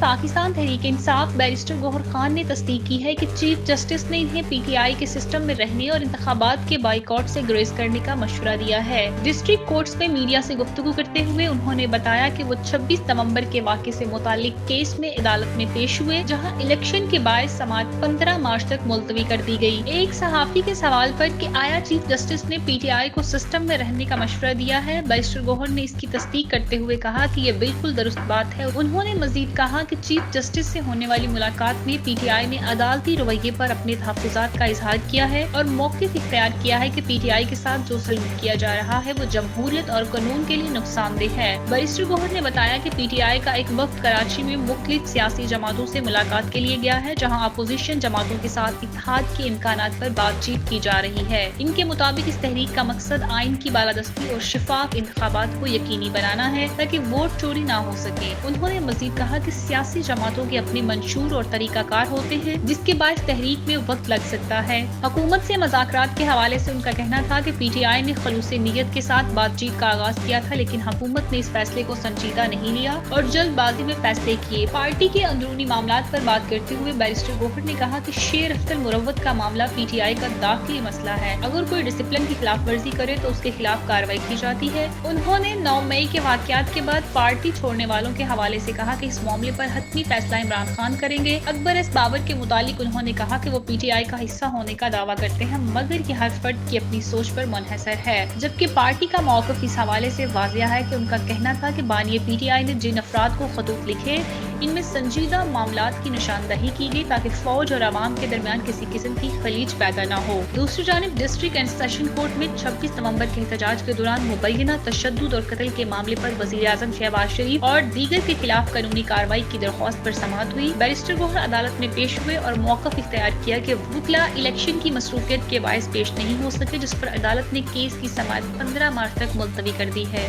Pakistan Tehreek Insaf barrister Gauhar Khan ने तस्दीक की है कि चीफ जस्टिस ने इन्हें पीटीआई के सिस्टम में रहने और इंतखाबात के बाइकआउट से गुरेज करने का मशवरा दिया है। डिस्ट्रिक्ट कोर्ट्स में मीडिया से गुफ्तगू करते हुए उन्होंने बताया कि वो 26 नवंबर के वाक़े से मुतालिक केस में अदालत में पेश हुए, जहां इलेक्शन के बायस समाअत 15 मार्च तक मुलतवी कर दी गई। एक सहाफी के सवाल पर कि आया चीफ जस्टिस ने पीटीआई को सिस्टम में रहने का मशवरा दिया है, बैरिस्टर गौहर ने इसकी तस्दीक करते हुए कहा कि ये बिल्कुल दुरुस्त बात है। उन्होंने मजीद कहा कि चीफ जस्टिस से होने वाली मुलाकात में पीटीआई ने अदालती रवैये पर अपने तहफ़्फ़ुज़ात का इजहार किया है और मौक़िफ़ इख्तियार किया है कि पीटीआई के साथ जो सलूक किया जा रहा है वो जमहूरियत और कानून के लिए नुकसानदेह है। बैरिस्टर गौहर ने बताया कि पीटीआई का एक वक्त कराची में मुख्तलिफ सियासी जमातों से मुलाकात के लिए गया है, जहाँ अपोजिशन जमातों के साथ इत्तेहाद के इम्कानात पर बातचीत की जा रही है। इनके मुताबिक इस तहरीक का मकसद आइन की बालादस्ती और शिफाफ इंतखाबात को यकीनी बनाना है ताकि वोट चोरी ना हो सके। उन्होंने मजीद कहा कि सियासी जमातों के अपने मंशूर और तरीकाकार होते हैं, जिसके बाद तहरीक में वक्त लग सकता है। हुकूमत से मज़ाकरात के हवाले से उनका कहना था कि पीटीआई ने खलूस नीयत के साथ बातचीत का आगाज किया था, लेकिन हुकूमत ने इस फैसले को संजीदा नहीं लिया और जल्दबाजी में फैसले किए। पार्टी के अंदरूनी मामलात पर बात करते हुए बैरिस्टर गौहर ने कहा कि शेर अख्तर मुरव्वत का मामला पीटीआई का दाखिली मसला है। अगर कोई डिसिप्लिन की खिलाफ वर्जी करे तो उसके खिलाफ कार्रवाई की जाती है। उन्होंने 9 मई के वाकयात के बाद पार्टी छोड़ने वालों के हवाले से कहा कि इस मामले पर हतमी फैसला इमरान खान करेंगे। अकबर एस बाबर के मुतालिक उन्होंने कहा कि वो पीटीआई का हिस्सा होने का दावा करते हैं, मगर ये हर फर्द की अपनी सोच पर मुनहसर है। जबकि पार्टी का मौक़िफ़ इस हवाले से वाज़िया है कि उनका कहना था कि बानी पीटीआई ने जिन अफराद को खतूत लिखे, इनमें संजीदा मामलात की निशानदही की गई ताकि फौज और आवाम के दरमियान किसी किस्म की खलीज पैदा न हो। दूसरी जानिब डिस्ट्रिक्ट एंड सेशन कोर्ट में 26 नवंबर के एहतजाज के दौरान मुबैना तशद्दुद और कत्ल के मामले पर वज़ीर आज़म शहबाज शरीफ और दीगर के खिलाफ कानूनी कार्रवाई की दरख्वास्त पर समाअत हुई। बैरिस्टर गौहर अदालत में पेश हुए और मौक़िफ़ इख्तियार किया कि वकला इलेक्शन की मसरूफियत के बायस पेश नहीं हो सके, जिस पर अदालत ने केस की समाअत 15 मार्च तक मुलतवी कर दी है।